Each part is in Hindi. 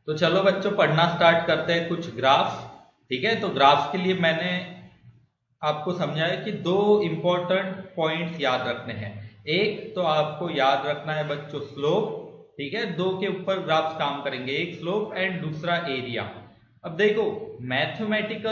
तो चलो बच्चों पढ़ना स्टार्ट करते हैं कुछ ग्राफ्स। ठीक है, तो ग्राफ्स के लिए मैंने आपको समझाया कि दो इंपॉर्टेंट पॉइंट्स याद रखने हैं। एक तो आपको याद रखना है बच्चों स्लोप, ठीक है, दो के ऊपर ग्राफ्स काम करेंगे, एक स्लोप एंड दूसरा एरिया। अब देखो मैथमेटिक्स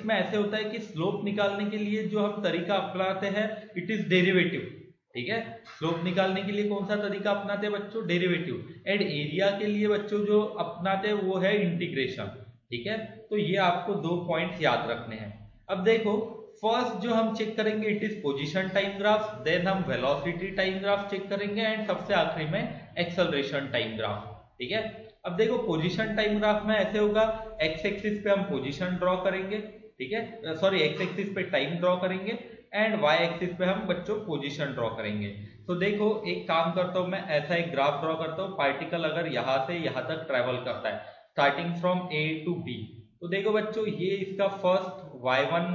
में ऐसे होता है कि स्लोप निकालने के लिए जो हम तरीका अपनाते हैं इट इज डेरिवेटिव। ठीक है, स्लोप निकालने के लिए कौन सा तरीका अपनाते हैं बच्चों? डेरिवेटिव। एंड एरिया के लिए बच्चों जो अपनाते हैं वो है इंटीग्रेशन। ठीक है, तो ये आपको दो पॉइंट्स याद रखने हैं। अब देखो फर्स्ट जो हम चेक करेंगे it is position time graph, then हम वेलोसिटी टाइम ग्राफ चेक करेंगे एंड सबसे आखिरी में एक्सेलरेशन टाइम ग्राफ। ठीक है, अब देखो पोजीशन टाइम ग्राफ में ऐसे होगा, एक्स एक्सिस पे हम पोजीशन ड्रॉ करेंगे, ठीक है, सॉरी एक्स एक्सिस पे टाइम ड्रॉ करेंगे एंड वाई एक्सिस पे हम बच्चों पोजीशन ड्रॉ करेंगे। तो देखो एक काम करता हूं मैं, ऐसा एक ग्राफ ड्रॉ करता हूं, पार्टिकल अगर यहां से यहां तक ट्रेवल करता है starting from A to B. तो देखो बच्चों ये इसका फर्स्ट y1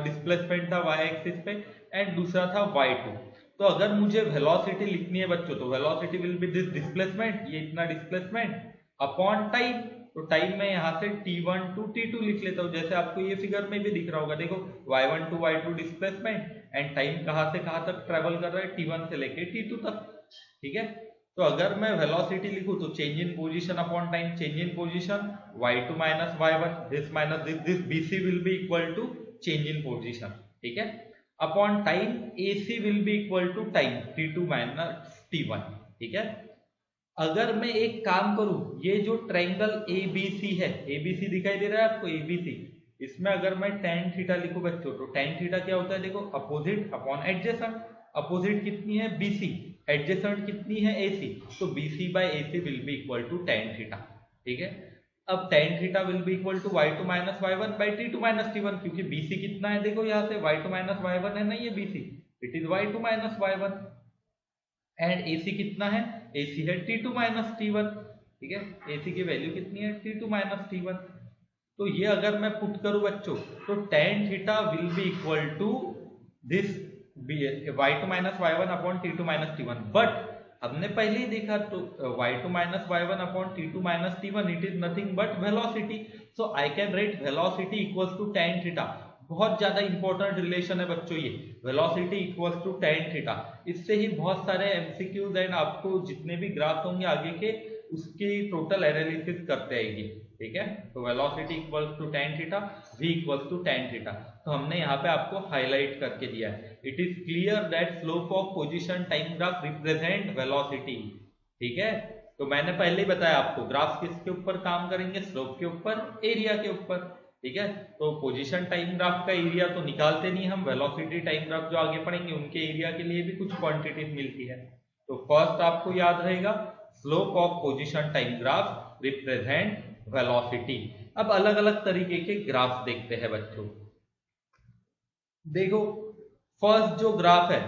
डिस्प्लेसमेंट था y एक्सिस पे एंड दूसरा था y2। तो अगर मुझे वेलोसिटी लिखनी है बच्चों तो velocity will be this displacement, ये इतना डिस्प्लेसमेंट अपॉन टाइम। तो टाइम में यहाँ से t1 टू t2 लिख लेता हूँ, जैसे आपको ये फिगर में भी दिख रहा होगा। देखो y1 to y2 displacement and time कहाँ से कहाँ तक ट्रेवल कर रहा है, t1 से लेके t2 तक। ठीक है, तो अगर मैं वेलोसिटी लिखूं तो change in position upon time, change in position y2 minus y1, this minus this bc will be equal to change in position. ठीक है, upon time ac will be equal to time t2 minus t1। ठीक है, अगर मैं एक काम करूं, ये जो ट्रायंगल ABC है, ABC दिखाई दे रहा है आपको ABC, इसमें अगर मैं tan थीटा लिखूं बच्चों तो tan थीटा क्या होता है? देखो अपोजिट अपॉन एडजेसेंट। अपोजिट कितनी है? BC, एडजेसेंट कितनी है? AC। तो BC by AC will be equal to tan theta. ठीक है, अब tan theta will be equal to y2 minus y1 by t2 minus t1, क्योंकि BC कितना है देखो यहाँ से y2 माइनस y1 है ना ये BC, it is y2 minus y1 and AC कितना है? AC है T2 माइनस T1। ठीक है, AC की वैल्यू कितनी है? T2 minus T1। तो ये अगर मैं पुट करूं बच्चों तो tan theta will be equal to this y2 minus y1 upon T2 minus T1। But हमने पहले ही देखा तो y2 minus y1 upon T2 minus T1 it is nothing but velocity. So I can write velocity equals to tan theta. बहुत ज्यादा इंपॉर्टेंट रिलेशन है बच्चों ये, velocity equals to tan theta. इससे ही बहुत सारे एमसीक्यूज एंड आपको जितने भी ग्राफ होंगे आगे के उसकी टोटल एनालिसिस करते आएगी। ठीक है, तो velocity equals to tan theta, v equals to tan theta. तो हमने यहाँ पे आपको हाईलाइट करके दिया है, it is clear that slope of position time graph represent velocity. ठीक है, तो मैंने पहले ही बताया आपको ग्राफ किसके ऊपर काम करेंगे? स्लोप के ऊपर, एरिया के ऊपर। ठीक है, तो पोजीशन टाइम ग्राफ का एरिया तो निकालते नहीं हम, वेलोसिटी टाइम ग्राफ जो आगे पढ़ेंगे उनके एरिया के लिए भी कुछ क्वांटिटीज मिलती है। तो फर्स्ट आपको याद रहेगा slope of position time graph represent velocity. अब अलग अलग तरीके के ग्राफ देखते हैं बच्चों। देखो फर्स्ट जो ग्राफ है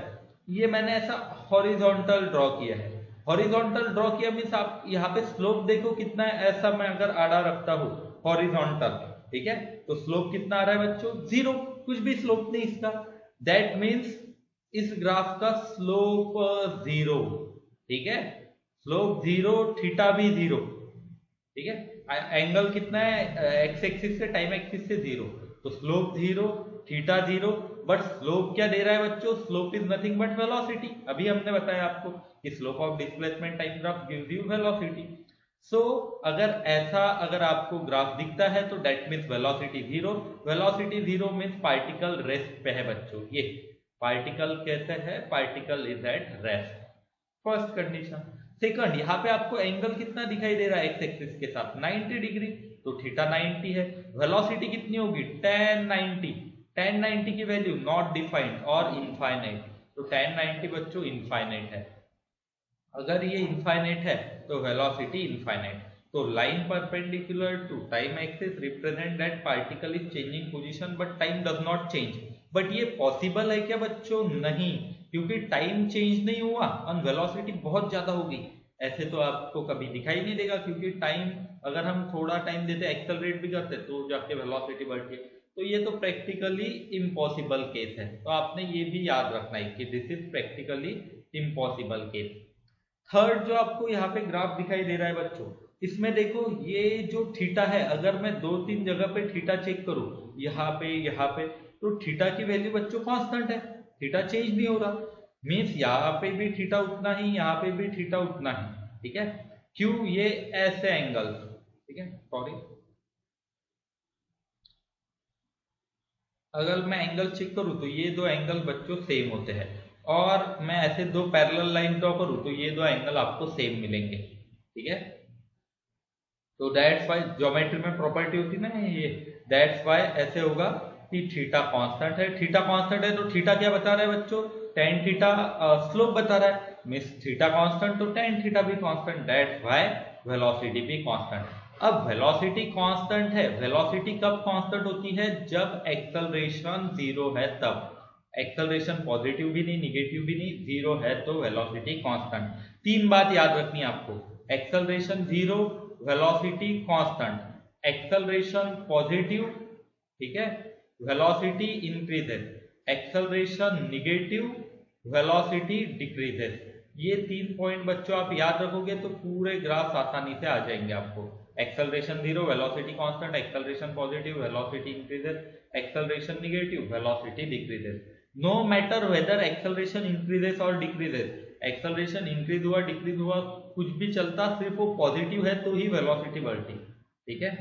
ये मैंने ऐसा हॉरिजॉन्टल ड्रॉ किया है। हॉरिजॉन्टल ड्रॉ किया मीन्स आप यहाँ पे स्लोप देखो कितना है, ऐसा मैं अगर आड़ा रखता हूं हॉरिजॉन्टल, ठीक है, तो स्लोप कितना आ रहा है बच्चों? जीरो, कुछ भी स्लोप नहीं इसका। दैट मीन्स इस ग्राफ का स्लोप जीरो। ठीक है, स्लोप जीरो, थीटा भी जीरो। ठीक है, एंगल कितना है? एक्स एक्सिस से टाइम एक्सिस से जीरो, तो slope zero, theta zero. But slope क्या दे रहा है बच्चों? Slope is nothing but velocity. अभी हमने बताया आपको कि slope of displacement time graph gives you velocity. So अगर आपको ग्राफ दिखता है तो that means velocity zero. Velocity zero means particle rest पे है बच्चों। ये पार्टिकल कैसे है? Particle is at rest, first condition. Second, यहाँ पे आपको एंगल कितना दिखाई दे रहा है? एक्स एक्सिस के साथ 90 डिग्री, तो थीटा 90 है। वेलोसिटी कितनी होगी? tan 90। tan 90 की वैल्यू नॉट डिफाइंड और इनफाइनाइट, तो tan 90 बच्चों इनफाइनाइट है। अगर ये इनफाइनाइट है तो वेलोसिटी इनफाइनाइट। तो line perpendicular to time axis represent that particle is changing position but time does not change. But ये पॉसिबल है क्या बच्चों? नहीं, क्योंकि टाइम चेंज नहीं हुआ और वेलोसिटी बहुत ज्यादा हो गई। ऐसे तो आपको कभी दिखाई नहीं देगा, क्योंकि टाइम अगर हम थोड़ा टाइम देते एक्सेलरेट भी करते तो जाके वेलोसिटी बढ़ती है। तो ये तो प्रैक्टिकली इम्पॉसिबल केस है, तो आपने ये भी याद रखना है कि this is practically impossible case. Third जो आपको यहाँ पे ग्राफ दिखाई दे रहा है बच्चों, इसमें देखो ये जो थीटा है, अगर मैं 2-3 जगह पे थीटा चेक करूं, यहाँ पे, तो थीटा की वैल्यू बच्चों कांस्टेंट है, थीटा चेंज नहीं हो रहा। मीन्स यहाँ पे भी थीटा उतना ही, यहाँ पे भी थीटा उतना ही, ठीक है। क्यों? ये ऐसे एंगल, ठीक है, सॉरी, अगर मैं एंगल चेक करूं तो ये दो एंगल बच्चों सेम होते हैं, और मैं ऐसे दो पैरेलल लाइन ड्रॉ करूं तो ये दो एंगल आपको सेम मिलेंगे, ठीक है। तो दैट्स वाई ज्योमेट्री में प्रॉपर्टी होती है ना ये, दैट्स वाई ऐसे होगा कि थीटा कांस्टेंट है, थीटा कांस्टेंट है तो थीटा क्या बता रहा है बच्चों, टेन थीटा स्लोप बता रहा है, मींस थीटा कांस्टेंट तो टेन थीटा भी कांस्टेंट, दैट्स वाई वेलोसिटी भी कांस्टेंट है। अब वेलोसिटी कांस्टेंट है, वेलोसिटी कब कांस्टेंट होती है, जब एक्सेलरेशन जीरो है तब, एक्सेलरेशन पॉजिटिव भी नहीं निगेटिव भी नहीं, जीरो है तो वेलोसिटी कांस्टेंट। तीन बात याद रखनी है आपको, acceleration zero, velocity constant, acceleration positive, ठीक है, velocity increases, acceleration negative, velocity decreases. ये तीन पॉइंट बच्चों आप याद रखोगे तो पूरे ग्राफ आसानी से आ जाएंगे आपको। Acceleration zero, velocity constant, acceleration positive, velocity increases, acceleration negative, velocity decreases. No matter whether acceleration increases और डिक्रीजेस, एक्सेलरेशन इंक्रीज हुआ डिक्रीज हुआ कुछ भी चलता, सिर्फ वो पॉजिटिव है तो ही वेलोसिटी बढ़ती, ठीक है।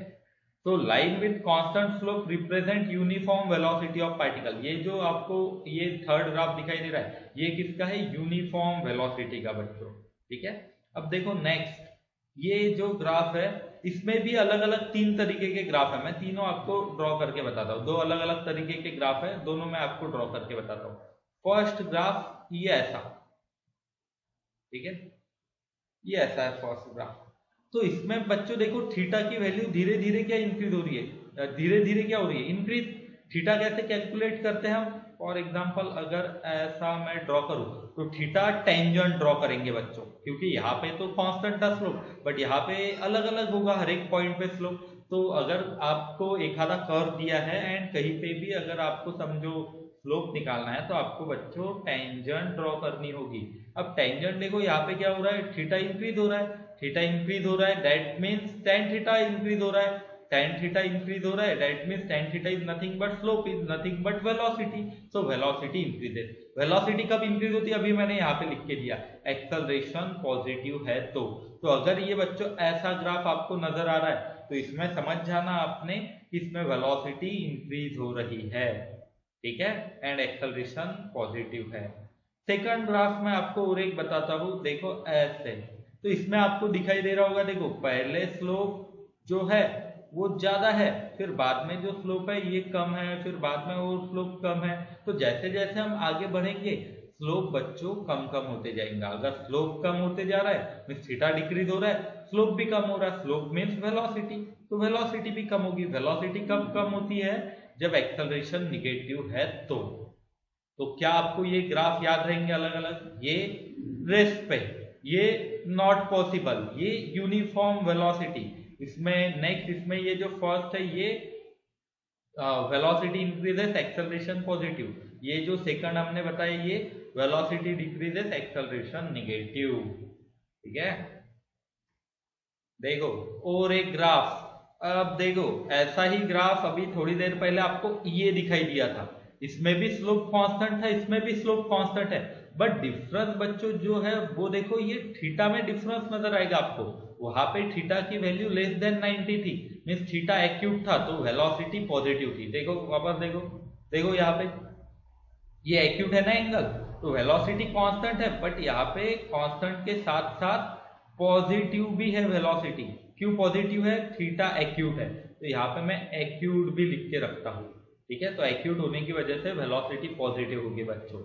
तो line with constant slope represent uniform velocity of particle, ये जो आपको ये थर्ड ग्राफ दिखाई दे रहा है ये किसका है, यूनिफॉर्म वेलोसिटी का बच्चों, ठीक है। अब देखो नेक्स्ट, ये जो ग्राफ है इसमें भी अलग अलग तीन तरीके के ग्राफ है, मैं तीनों आपको ड्रॉ करके बताता हूँ, दो अलग अलग तरीके के ग्राफ है, दोनों मैं आपको ड्रॉ करके बताता हूँ। फर्स्ट ग्राफ ये ऐसा, ठीक है, ये ऐसा है फर्स्ट ग्राफ। तो इसमें बच्चों देखो थीटा की वैल्यू धीरे धीरे क्या इंक्रीज हो रही है, धीरे धीरे क्या हो रही है, इंक्रीज। थीटा कैसे कैलकुलेट करते हैं हम, फॉर एग्जांपल अगर ऐसा मैं ड्रॉ करूं तो थीटा टेंजेंट ड्रॉ करेंगे बच्चों, क्योंकि यहाँ पे तो कांस्टेंट था स्लोप, बट यहाँ पे अलग अलग होगा हर एक पॉइंट पे स्लोप। तो अगर आपको एक आधा कर्व दिया है एंड कहीं पे भी अगर आपको समझो स्लोप निकालना है तो आपको बच्चों टेंजेंट ड्रॉ करनी होगी। अब टेंजेंट देखो यहाँ पे क्या हो रहा है, थीटा इंक्रीज हो रहा है, थीटा इंक्रीज हो रहा है, that means tan theta increase हो रहा है, tan थीटा इंक्रीज हो रहा है, that means tan theta is nothing but slope is nothing but velocity, so velocity increases. Velocity कब इंक्रीज होती है, अभी मैंने यहाँ पे लिख के दिया, एक्सेलरेशन पॉजिटिव है तो अगर ये बच्चों ऐसा ग्राफ आपको नजर आ रहा है तो इसमें समझ जाना आपने इसमें वेलोसिटी इंक्रीज हो रही है, ठीक है, एंड एक्सेलरेशन पॉजिटिव है। सेकंड ग्राफ में आपको और एक बताता हूं, देखो ऐसे, तो इसमें आपको दिखाई दे रहा होगा, देखो पहले स्लोप जो है वो ज्यादा है, फिर बाद में जो स्लोप है ये कम है, फिर बाद में और स्लोप कम है। तो जैसे जैसे हम आगे बढ़ेंगे स्लोप बच्चों कम कम होते जाएंगे, अगर स्लोप कम होते जा रहा है मींस थीटा डिक्रीज हो रहा है, स्लोप भी कम हो रहा है, स्लोप मींस वेलोसिटी, तो वेलोसिटी भी कम होगी। वेलोसिटी कब कम होती है, जब एक्सेलरेशन निगेटिव है तो क्या आपको ये ग्राफ याद रहेंगे अलग अलग, ये रेस्ट पे, ये नॉट पॉसिबल, ये यूनिफॉर्म वेलोसिटी। इसमें नेक्स्ट, इसमें ये जो फर्स्ट है ये वेलोसिटी इंक्रीजेस एक्सेलरेशन पॉजिटिव, ये जो सेकंड हमने बताया ये वेलोसिटी डिक्रीजेस एक्सेलरेशन निगेटिव, ठीक है। देखो और एक ग्राफ, अब देखो ऐसा ही ग्राफ अभी थोड़ी देर पहले आपको ये दिखाई दिया था, इसमें भी स्लोप कांस्टेंट है, इसमें भी स्लोप कांस्टेंट है, बट डिफरेंस बच्चों जो है वो देखो ये थीटा में डिफरेंस नजर आएगा आपको। वहां पे थीटा की वैल्यू लेस देन 90 थी, मींस थीटा एक्यूट था तो वेलोसिटी पॉजिटिव थी। देखो वापस देखो, देखो यहाँ पे ये एक्यूट है ना एंगल, तो वेलोसिटी कांस्टेंट है, बट यहाँ पे कांस्टेंट के साथ साथ पॉजिटिव भी है वेलोसिटी। क्यों पॉजिटिव है, थीटा एक्यूट है, तो यहाँ पे मैं एक्यूट भी लिख के रखता हूँ, ठीक है। तो एक्यूट होने की वजह से वेलोसिटी पॉजिटिव होगी बच्चों।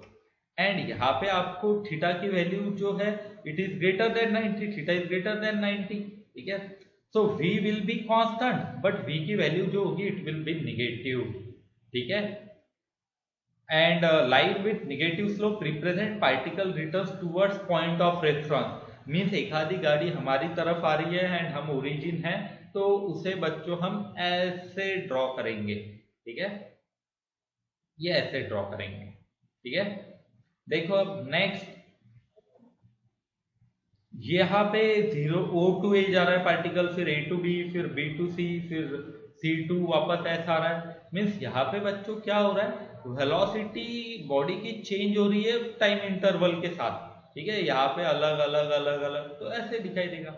एंड यहाँ पे आपको थीटा की वैल्यू जो है it is greater than 90, theta is greater than 90, ठीक है। सो v will be constant but v की वैल्यू जो होगी इट विल बी निगेटिव, ठीक है। And line with negative slope represent particle returns towards point of reference, means एक आधी गाड़ी हमारी तरफ आ रही है एंड हम ओरिजिन है तो उसे बच्चों हम ऐसे ड्रॉ करेंगे, ठीक है, ये ऐसे ड्रॉ करेंगे, ठीक है। देखो अब नेक्स्ट, यहाँ पे जीरो O टू A जा रहा है पार्टिकल, फिर A टू B, फिर B टू C, फिर C टू वापस S आ रहा है। मीन्स यहाँ पे बच्चों क्या हो रहा है, वेलोसिटी बॉडी की चेंज हो रही है टाइम इंटरवल के साथ। ठीक है, यहाँ पे अलग अलग अलग अलग तो ऐसे दिखाई देगा।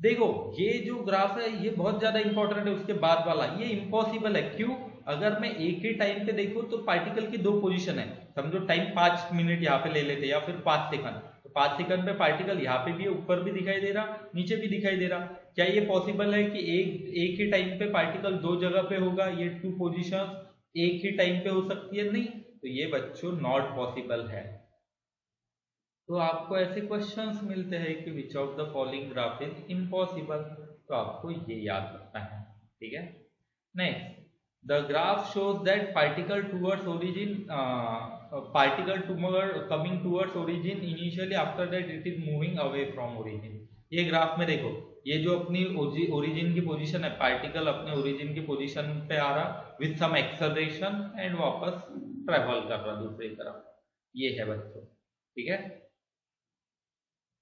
देखो ये जो ग्राफ है ये बहुत ज्यादा इंपॉर्टेंट है, उसके बाद वाला ये इम्पॉसिबल है। क्यों? अगर मैं एक ही टाइम पे देखूं तो पार्टिकल की दो पोजीशन है, समझो टाइम 5 मिनट यहाँ पे ले लेते या फिर 5 सेकंड, तो 5 सेकंड पे पार्टिकल यहाँ पे भी है, ऊपर भी दिखाई दे रहा, नीचे भी दिखाई दे रहा। क्या ये पॉसिबल है कि एक ही टाइम पे पार्टिकल दो जगह पे होगा? ये टू पोजिशन एक ही टाइम पे हो सकती है? नहीं, तो ये बच्चों नॉट पॉसिबल है। तो आपको ऐसे क्वेश्चंस मिलते हैं कि which of the following graph is impossible, तो आपको ये याद रखना है। ठीक है, next, the graph shows that particle towards origin, particle coming towards origin initially, after that it is moving away from origin. ये ग्राफ में देखो, ये जो अपनी ओरिजिन की पोजीशन है, पार्टिकल अपने ओरिजिन की पोजीशन पे आ रहा विथ सम एक्सेलरेशन एंड वापस ट्रेवल कर रहा दूसरी तरफ, ये है बच्चों। ठीक है,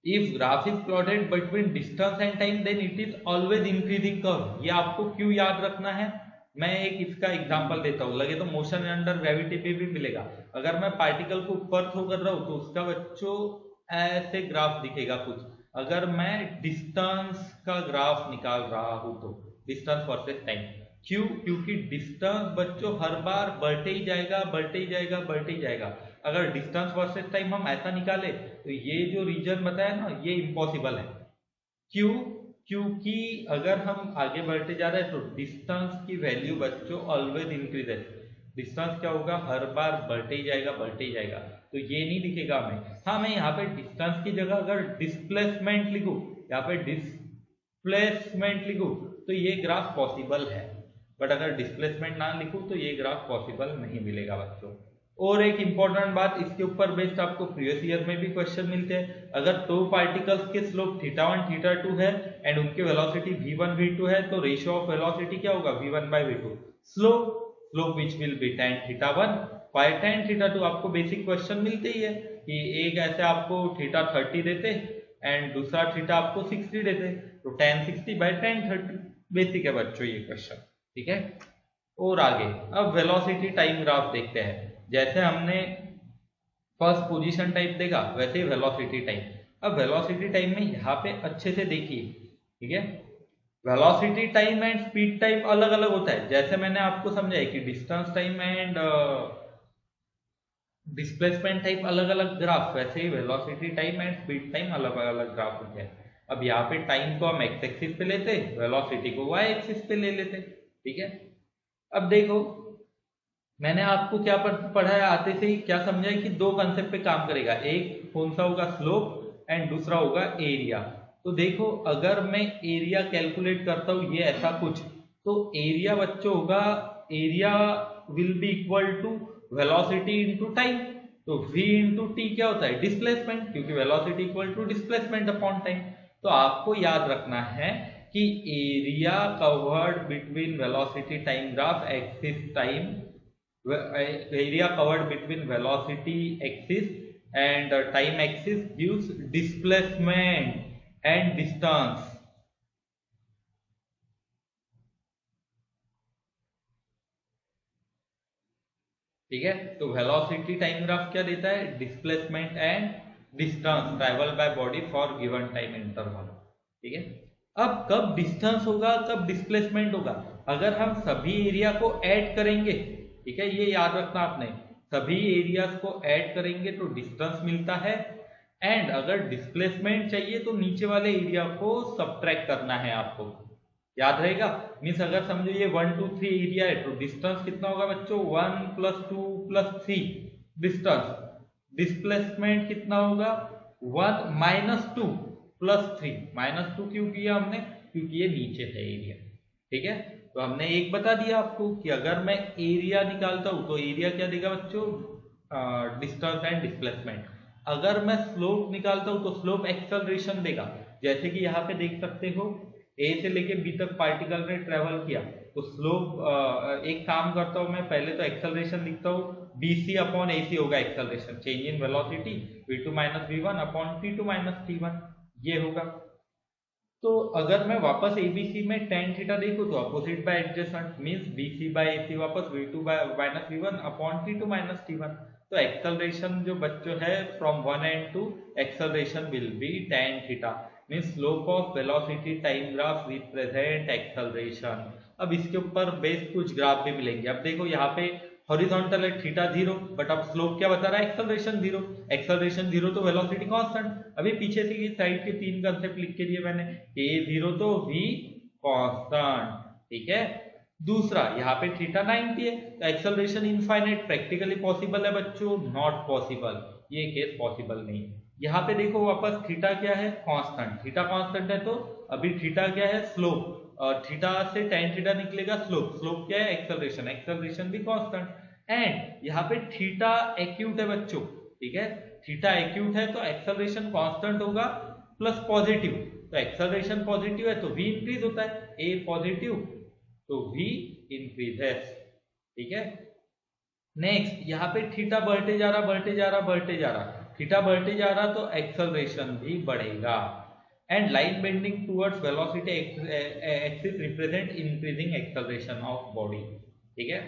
if graph is plotted between distance and time then it is always increasing curve. ये आपको क्यों याद रखना है, मैं एक इसका एग्जांपल देता हूँ, लगे तो मोशन अंडर ग्रेविटी पे भी मिलेगा। अगर मैं पार्टिकल को ऊपर थ्रो कर रहा हूँ तो उसका बच्चों ऐसे ग्राफ दिखेगा कुछ। अगर मैं डिस्टेंस का ग्राफ निकाल रहा हूँ तो डिस्टेंस वर्सेस टाइम, क्यों? क्योंकि डिस्टेंस बच्चों हर बार बढ़ते ही जाएगा, बढ़ते ही जाएगा, बढ़ते ही जाएगा। अगर डिस्टेंस वर्सेस टाइम हम ऐसा निकाले तो ये जो रीजन बताया ना, ये इम्पॉसिबल है। क्यों? क्योंकि अगर हम आगे बढ़ते जा रहे हैं तो डिस्टेंस की वैल्यू बच्चों ऑलवेज इंक्रीज है। डिस्टेंस क्या होगा, हर बार बढ़ते ही जाएगा, बढ़ते ही जाएगा, तो ये नहीं दिखेगा हमें। हाँ, मैं यहाँ पे डिस्टेंस की जगह अगर डिस्प्लेसमेंट लिखूं, यहाँ पे डिस्प्लेसमेंट लिखूं तो ये ग्राफ पॉसिबल है, बट अगर डिस्प्लेसमेंट ना लिखूं तो ये ग्राफ पॉसिबल नहीं मिलेगा बच्चों। और एक इंपॉर्टेंट बात, इसके ऊपर बेस्ड आपको प्रीवियस ईयर में भी क्वेश्चन मिलते हैं। अगर दो पार्टिकल्स के स्लोप θ1 θ2 है एंड उनके वेलोसिटी v1 v2 है, तो रेशियो ऑफ वेलोसिटी क्या होगा, v1/v2। Slope which will be tan θ1 by tan θ2। आपको बेसिक क्वेश्चन मिलते ही है कि एक ऐसे आपको θ30 देते एंड दूसरा θ आपको 60 देते, तो tan 60 बाय tan 30। बेसिक है बच्चों ये क्वेश्चन। ठीक है, और आगे अब वेलोसिटी टाइम ग्राफ देखते हैं। जैसे हमने फर्स्ट पोजीशन टाइम देखा, वैसे ही वेलोसिटी टाइम। अब वेलोसिटी टाइम में यहाँ पे अच्छे से देखिए। ठीक है, velocity time and speed time अलग अलग होता है। जैसे मैंने आपको समझाया कि distance time and displacement time अलग अलग ग्राफ, वैसे ही velocity time and speed time अलग अलग ग्राफ होते हैं। अब यहाँ पे टाइम को हम एक्स एक्सिस पे लेते, वेलोसिटी को वाई एक्सिस पे ले लेते। ठीक है, अब देखो मैंने आपको क्या पढ़ा है, आते से ही क्या समझा है कि दो कंसेप्ट पे काम करेगा। एक कौन सा होगा, स्लोप, एंड दूसरा होगा एरिया। तो देखो अगर मैं एरिया कैलकुलेट करता हूं ये ऐसा कुछ, तो एरिया बच्चों होगा, area will be equal to velocity into time. तो v इंटू टी क्या होता है, डिस्प्लेसमेंट, क्योंकि velocity equal to displacement upon time. तो आपको याद रखना है कि area covered between velocity time graph axis time, area covered between velocity axis and time axis gives displacement and distance। ठीक है, तो वेलोसिटी टाइम ग्राफ क्या देता है, displacement and distance travel by body for given time interval. ठीक है, अब कब डिस्टेंस होगा, कब डिस्प्लेसमेंट होगा, अगर हम सभी एरिया को ऐड करेंगे। ठीक है, ये याद रखना आपने, सभी एरियाज को ऐड करेंगे तो डिस्टेंस मिलता है, एंड अगर डिस्प्लेसमेंट चाहिए तो नीचे वाले एरिया को सब्ट्रैक्ट करना है आपको, याद रहेगा। मीन्स अगर समझो ये 1 2 3 एरिया है तो डिस्टेंस कितना होगा बच्चों, 1 + 2 + 3 डिस्टेंस। डिस्प्लेसमेंट कितना होगा, 1 - 2 + 3 -2 क्यों किया हमने, क्योंकि ये नीचे है एरिया। ठीक है, तो हमने एक बता दिया आपको कि अगर मैं एरिया निकालता हूं तो एरिया क्या देगा बच्चों, डिस्टेंस एंड डिस्प्लेसमेंट। अगर मैं स्लोप निकालता हूं तो स्लोप एक्सेलरेशन देगा। जैसे कि यहाँ पे देख सकते हो ए से लेके बी तक पार्टिकल ने ट्रेवल किया, तो स्लोप, एक काम करता हूं मैं, पहले तो एक्सेलरेशन लिखता हूं, bc अपॉन ac होगा acceleration, change in velocity v2 - v1 upon t2 - t1। ये होगा। तो अगर मैं वापस एबीसी में tan थीटा देखूं तो opposite by adjacent means BC by AC वापस v2 bye minus v1 upon t2 minus t1। तो एक्सेलरेशन जो बच्चों है from one and two acceleration will be tan theta means slope of velocity time graph represent acceleration. अब इसके ऊपर बेस्ड कुछ ग्राफ भी मिलेंगे। अब देखो यहाँ पे हॉरिजॉन्टल है थीटा 0 बट अब स्लोप क्या बता रहा है एक्सेलरेशन 0। एक्सेलरेशन 0 तो वेलोसिटी कांस्टेंट। अभी पीछे से साइड के तीन कंसेप्ट लिख के दिए मैंने, a 0 तो v कांस्टेंट, ठीक है। दूसरा यहाँ पे थीटा 90 है तो एक्सेलरेशन इनफाइनाइट प्रैक्टिकली पॉसिबल है बच्चों, नॉट पॉसिबल, ये केस पॉसिबल नहीं। यहाँ पे देखो वापस थीटा क्या है कांस्टेंट, थीटा कांस्टेंट है तो अभी थीटा क्या है स्लोप, और थीटा से tan थीटा निकलेगा स्लोप, स्लोप क्या है एक्सेलरेशन, एक्सेलरेशन भी कांस्टेंट। एंड यहाँ पे थीटा एक्यूट है बच्चों, ठीक है, थीटा एक्यूट है तो एक्सेलरेशन कांस्टेंट होगा प्लस पॉजिटिव, तो एक्सेलरेशन पॉजिटिव है तो v इंक्रीज होता है, a पॉजिटिव तो v इंक्रीजेस, ठीक है। नेक्स्ट यहाँ पे थीटा बढ़ते जा रहा बढ़ते जा रहा बढ़ते जा रहा, थीटा बढ़ते जा रहा तो एक्सेलरेशन भी बढ़ेगा। And line bending towards velocity axis represent increasing acceleration of body, ठीक है।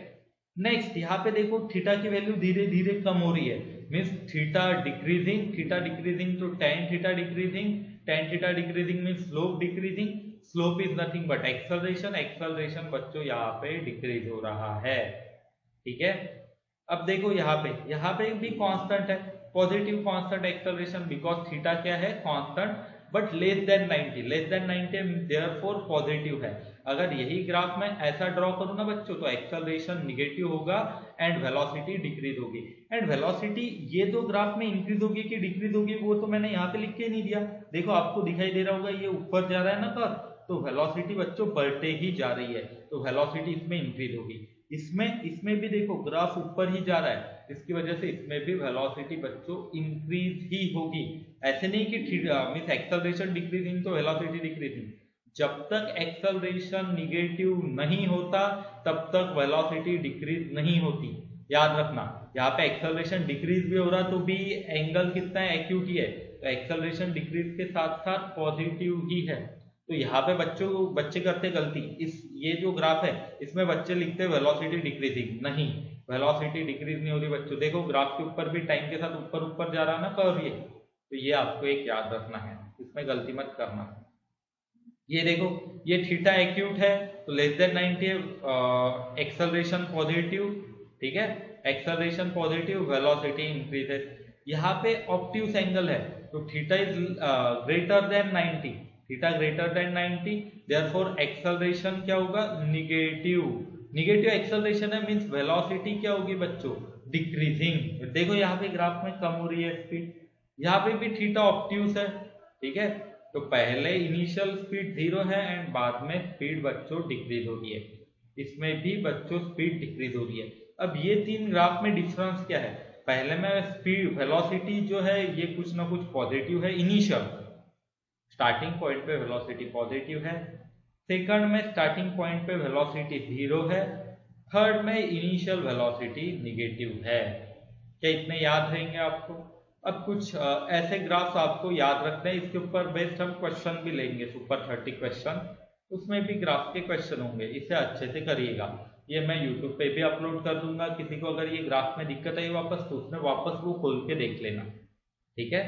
नेक्स्ट यहाँ पे देखो थीटा की वैल्यू धीरे धीरे कम हो रही है मींस थीटा डिक्रीजिंग तो tan theta decreasing means slope decreasing, slope is nothing but acceleration, acceleration बच्चों यहाँ पे डिक्रीज हो रहा है, ठीक है। अब देखो यहाँ पे भी कांस्टेंट है, positive constant acceleration because theta क्या है constant but less than 90 therefore positive है। अगर यही ग्राफ में ऐसा ड्रॉ करूं ना बच्चों तो एक्सेलरेशन निगेटिव होगा एंड वेलोसिटी डिक्रीज होगी। एंड वेलोसिटी ये दो ग्राफ में इंक्रीज होगी कि डिक्रीज होगी वो तो मैंने यहाँ पे लिख के नहीं दिया, देखो आपको दिखाई दे रहा होगा ये ऊपर जा रहा है ना कर्व, तो वेलोसिटी बच्चों बढ़ते ही जा रही है तो वेलोसिटी इसमें इंक्रीज होगी। इसमें भी देखो ग्राफ ऊपर ही जा रहा है इसकी वजह से इसमें भी वेलोसिटी बच्चों इंक्रीज ही होगी। ऐसे नहीं कि मींस एक्सेलरेशन डिक्रीजिंग तो वेलोसिटी डिक्रीजिंग, जब तक एक्सेलरेशन निगेटिव नहीं होता तब तक वेलोसिटी डिक्रीज नहीं होती, याद रखना। यहाँ पे एक्सेलरेशन डिक्रीज भी हो रहा तो भी एंगल कितना है एक्यूट ही है, तो एक्सेलरेशन डिक्रीज के साथ साथ पॉजिटिव ही है। तो यहाँ पे बच्चे करते गलती, ये जो ग्राफ है इसमें बच्चे लिखते हैं वेलोसिटी डिक्रीजिंग, नहीं वेलोसिटी डिक्रीज नहीं हो रही बच्चों, देखो ग्राफ के ऊपर भी टाइम के साथ ऊपर ऊपर जा रहा है ना कर्व ये, तो ये आपको एक याद रखना है, इसमें गलती मत करना। ये देखो ये थीटा एक्यूट है तो लेस देन 90 एक्सेलरेशन पॉजिटिव, ठीक है, एक्सेलरेशन पॉजिटिव वेलोसिटी इंक्रीजेस। यहाँ पे ऑब्ट्यूस एंगल है तो theta is greater than 90, theta greater than 90 therefore acceleration क्या होगा निगेटिव एक्सेलरेशन है मींस वेलोसिटी क्या होगी बच्चों डिक्रीजिंग। देखो यहाँ पे ग्राफ में कम हो रही है स्पीड, यहाँ पे भी थीटा ऑब्ट्यूस है, ठीक है, तो पहले इनिशियल स्पीड 0 है एंड बाद में स्पीड बच्चों डिक्रीज हो रही है, इसमें भी बच्चों स्पीड डिक्रीज हो रही है। अब ये तीन ग्राफ में डिफरेंस क्या है, पहले में स्पीड वेलोसिटी जो है ये कुछ ना कुछ पॉजिटिव है, इनिशियल स्टार्टिंग पॉइंट पे वेलोसिटी पॉजिटिव है, सेकंड में स्टार्टिंग पॉइंट पे वेलोसिटी 0 है, थर्ड में इनिशियल वेलोसिटी निगेटिव है। क्या इतने याद रहेंगे आपको? अब कुछ ऐसे ग्राफ्स आपको याद रखने हैं, इसके ऊपर बेस्ड हम क्वेश्चन भी लेंगे, सुपर 30 क्वेश्चन, उसमें भी ग्राफ के क्वेश्चन होंगे, इसे अच्छे से करिएगा। ये मैं यूट्यूब पे भी अपलोड कर दूंगा, किसी को अगर ये ग्राफ में दिक्कत आई वापस तो उसने वापस वो खोल के देख लेना, ठीक है।